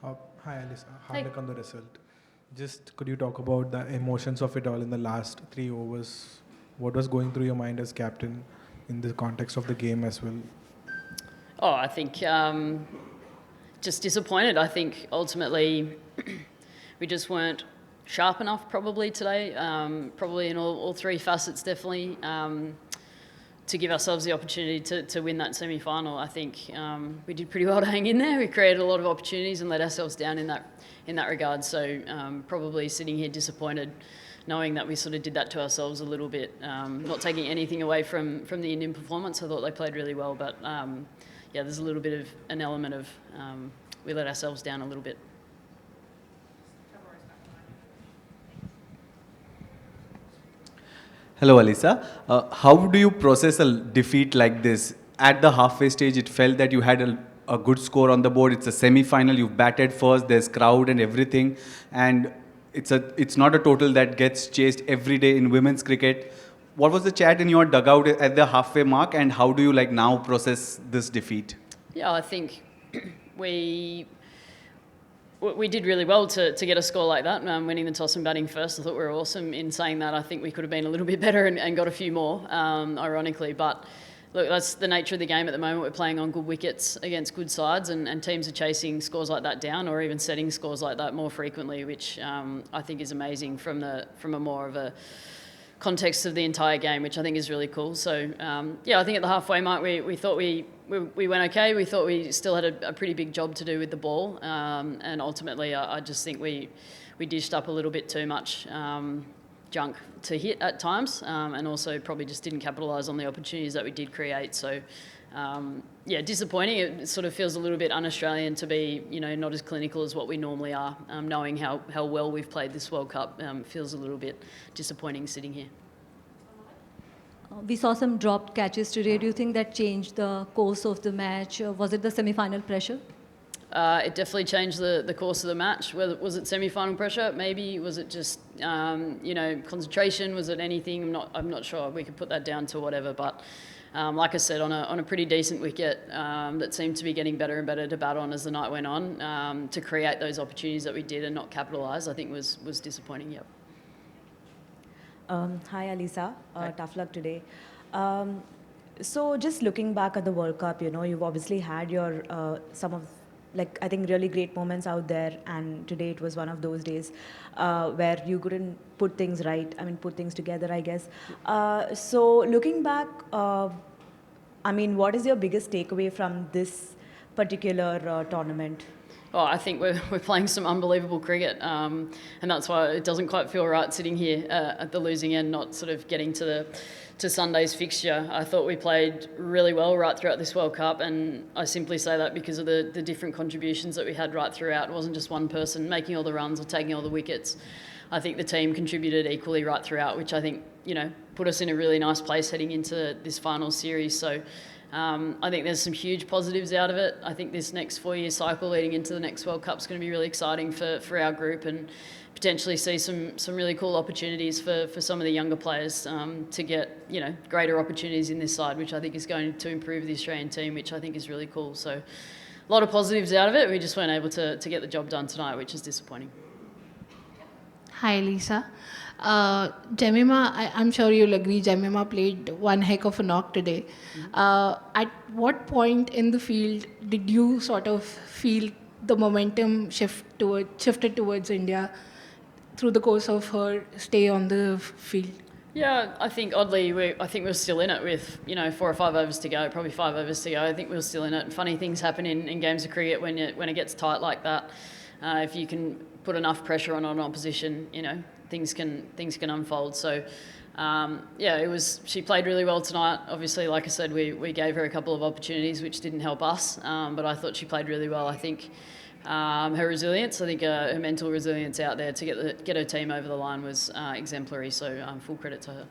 Uh, Hi, Alice. Hi. Hardik on the result. Just could you talk about the emotions of it all in the last 3 overs? What was going through your mind as captain in the context of the game as well? Oh, I think just disappointed. I think ultimately we just weren't sharp enough probably today, probably in all three facets definitely, to give ourselves the opportunity to win that semi-final. I think we did pretty well to hang in there. We created a lot of opportunities and let ourselves down in that regard. So probably sitting here disappointed, knowing that we sort of did that to ourselves a little bit. Not taking anything away from the Indian performance. I thought they played really well, but yeah, there's a little bit of an element of we let ourselves down a little bit. Hello, Alisa. How do you process a defeat like this? At the halfway stage, it felt that you had a good score on the board. It's a semi-final. You've batted first. There's crowd and everything, and it's not a total that gets chased every day in women's cricket. What was the chat in your dugout at the halfway mark, and how do you now process this defeat? Yeah, I think we we did really well to get a score like that, winning the toss and batting first. I thought we were awesome. In saying that, I think we could have been a little bit better and got a few more, ironically. But look, that's the nature of the game at the moment. We're playing on good wickets against good sides, and teams are chasing scores like that down, or even setting scores like that more frequently, which I think is amazing from a more of a context of the entire game, which I think is really cool. So yeah, I think at the halfway mark we thought we went okay. We thought we still had a pretty big job to do with the ball, and ultimately I just think we dished up a little bit too much junk to hit at times, and also probably just didn't capitalise on the opportunities that we did create. So yeah, disappointing. It sort of feels a little bit un-Australian to be, not as clinical as what we normally are. Knowing how well we've played this World Cup, feels a little bit disappointing sitting here. We saw some dropped catches today. Do you think that changed the course of the match? Was it the semi-final pressure? It definitely changed the course of the match. Whether was it semi-final pressure? Maybe was it just concentration? Was it anything? I'm not sure. We could put that down to whatever. But like I said, on a pretty decent wicket that seemed to be getting better and better to bat on as the night went on, to create those opportunities that we did and not capitalise, I think was disappointing. Yep. Hi, Alisa. Tough luck today. So just looking back at the World Cup, you've obviously had your some of I think really great moments out there, and today it was one of those days where you couldn't put things right. I mean, put things together, I guess. So looking back, what is your biggest takeaway from this particular tournament? Oh, I think we're playing some unbelievable cricket, and that's why it doesn't quite feel right sitting here at the losing end, not sort of getting to Sunday's fixture. I thought we played really well right throughout this World Cup, and I simply say that because of the different contributions that we had right throughout. It wasn't just one person making all the runs or taking all the wickets. I think the team contributed equally right throughout, which I think put us in a really nice place heading into this final series. So. I think there's some huge positives out of it. I think this next 4-year cycle leading into the next World Cup is going to be really exciting for our group, and potentially see some really cool opportunities for some of the younger players to get greater opportunities in this side, which I think is going to improve the Australian team, which I think is really cool. So a lot of positives out of it. We just weren't able to get the job done tonight, which is disappointing. Hi, Lisa. Jemima, I'm sure you'll agree, Jemima played one heck of a knock today. At what point in the field did you sort of feel the momentum shifted towards India through the course of her stay on the field? Yeah, I think oddly, I think we're still in it with 4 or 5 overs to go, probably 5 overs to go. I think we're still in it. Funny things happen in games of cricket when it gets tight like that. If you can put enough pressure on an opposition, things can unfold. So yeah, she played really well tonight. Obviously, like I said, we gave her a couple of opportunities which didn't help us, but I thought she played really well. I think her resilience, her mental resilience out there to get her team over the line was exemplary. So full credit to her.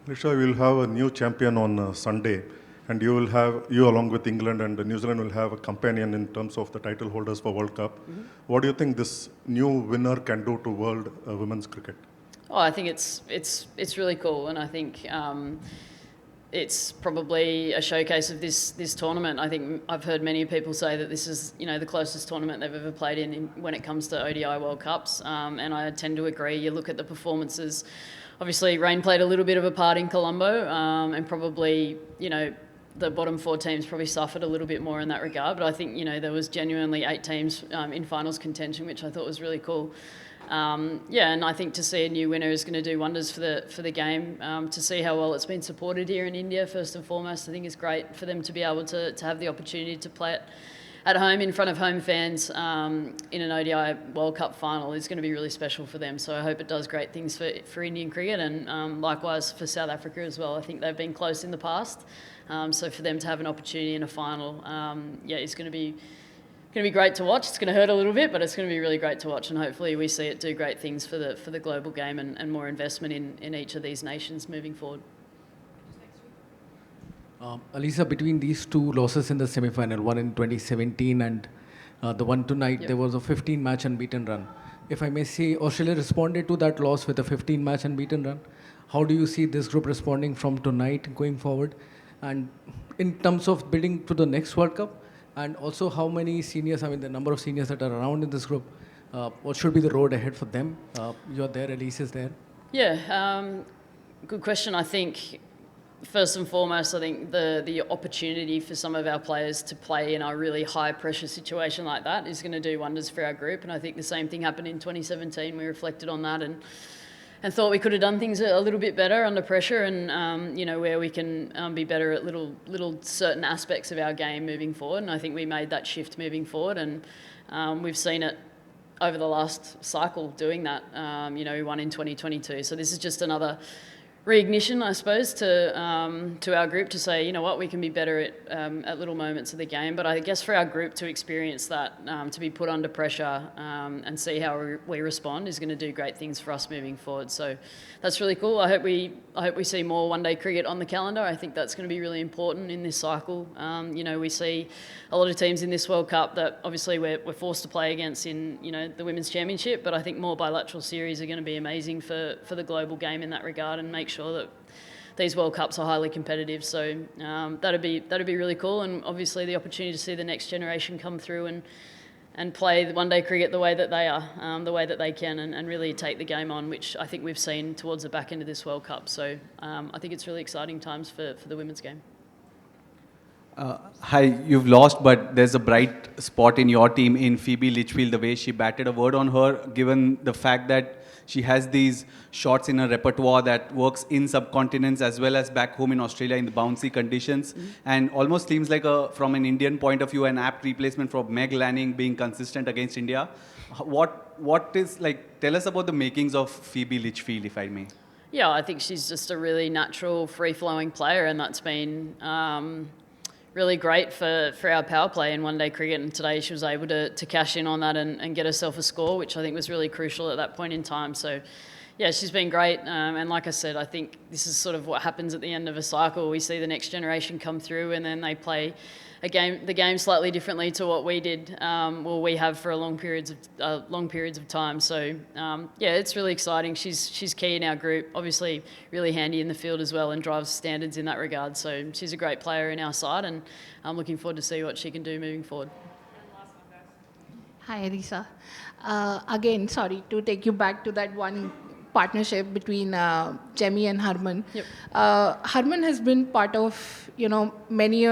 Lisha, we'll have a new champion on Sunday, and you along with England and New Zealand will have a companion in terms of the title holders for World Cup. Mm-hmm. What do you think this new winner can do to world women's cricket? Oh, I think it's really cool, and I think it's probably a showcase of this tournament. I think I've heard many people say that this is, you know, the closest tournament they've ever played in when it comes to ODI World Cups, and I tend to agree. You look at the performances. Obviously, rain played a little bit of a part in Colombo, and probably, you know, the bottom 4 teams probably suffered a little bit more in that regard. But I think, you know, there was genuinely 8 teams in finals contention, which I thought was really cool. And I think to see a new winner is going to do wonders for the game. To see how well it's been supported here in India, first and foremost, I think is great for them to be able to have the opportunity to play it at home in front of home fans in an ODI World Cup final is going to be really special for them. So I hope it does great things for Indian cricket, and likewise for South Africa as well. I think they've been close in the past, so for them to have an opportunity in a final, it's going to be great to watch. It's going to hurt a little bit, but it's going to be really great to watch, and hopefully we see it do great things for the global game and more investment in each of these nations moving forward. Alisa, between these 2 losses in the semi-final, one in 2017 and the one tonight, Yep. there was a 15-match unbeaten run. If I may say, Australia responded to that loss with a 15-match unbeaten run. How do you see this group responding from tonight going forward? And in terms of building to the next World Cup, and also how many seniors, I mean the number of seniors that are around in this group, what should be the road ahead for them? You're there, Elise is there. Good question. I think first and foremost, I think the opportunity for some of our players to play in a really high pressure situation like that is going to do wonders for our group. And I think the same thing happened in 2017. We reflected on that and thought we could have done things a little bit better under pressure, and where we can be better at little certain aspects of our game moving forward. And I think we made that shift moving forward, and we've seen it over the last cycle doing that. We won in 2022, so this is just another reignition, I suppose, to our group to say, you know what, we can be better at little moments of the game. But I guess for our group to experience that, to be put under pressure and see how we respond is going to do great things for us moving forward. So that's really cool. I hope we see more one-day cricket on the calendar. I think that's going to be really important in this cycle. We see a lot of teams in this World Cup that obviously we're forced to play against in the Women's Championship, but I think more bilateral series are going to be amazing for the global game in that regard, and make sure that these World Cups are highly competitive. So that'd be really cool, and obviously the opportunity to see the next generation come through and play the one-day cricket the way that they are, the way that they can, and really take the game on, which I think we've seen towards the back end of this World Cup. So I think it's really exciting times for the women's game. Hi, you've lost, but there's a bright spot in your team in Phoebe Litchfield, the way she batted. A word on her, given the fact that she has these shots in her repertoire that works in subcontinents as well as back home in Australia in the bouncy conditions, and almost seems like from an Indian point of view, an apt replacement for Meg Lanning being consistent against India. What is, like, tell us about the makings of Phoebe Litchfield, if I may. Yeah, I think she's just a really natural, free-flowing player, and that's been really great for our power play in one-day cricket. And today she was able to cash in on that and get herself a score, which I think was really crucial at that point in time. So, yeah, she's been great. And like I said, I think this is sort of what happens at the end of a cycle. We see the next generation come through, and then they play the game slightly differently to what we did. We have for long periods of time. So it's really exciting. She's key in our group. Obviously, really handy in the field as well, and drives standards in that regard. So she's a great player in our side, and I'm looking forward to see what she can do moving forward. Hi, Elisa. Again, sorry to take you back to that one partnership between Jemmy and Harman. Yep. Harman has been part of, many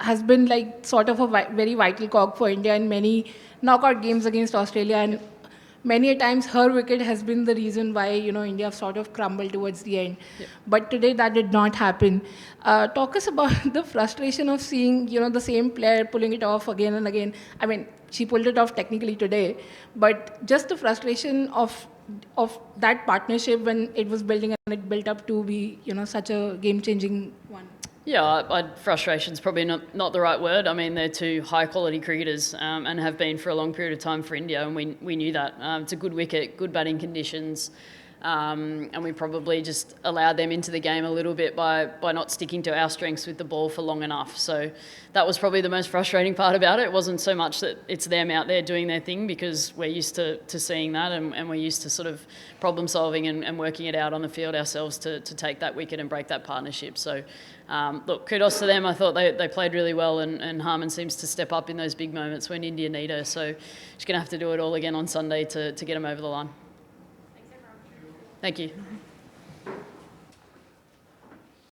has been like sort of a very vital cog for India in many knockout games against Australia, and many a times her wicket has been the reason why India sort of crumbled towards the end. Yep. But today that did not happen. Talk us about the frustration of seeing the same player pulling it off again and again. I mean, she pulled it off technically today, but just the frustration of that partnership when it was building and it built up to be such a game-changing one. Yeah, frustration's probably not the right word. I mean, they're two high-quality cricketers and have been for a long period of time for India, and we knew that. It's a good wicket, good batting conditions. And we probably just allowed them into the game a little bit by not sticking to our strengths with the ball for long enough. So that was probably the most frustrating part about it. It wasn't so much that it's them out there doing their thing, because we're used to seeing that, and we're used to sort of problem solving and working it out on the field ourselves to take that wicket and break that partnership. So look, kudos to them. I thought they played really well, and Harman seems to step up in those big moments when India need her. So she's going to have to do it all again on Sunday to get them over the line. Thank you.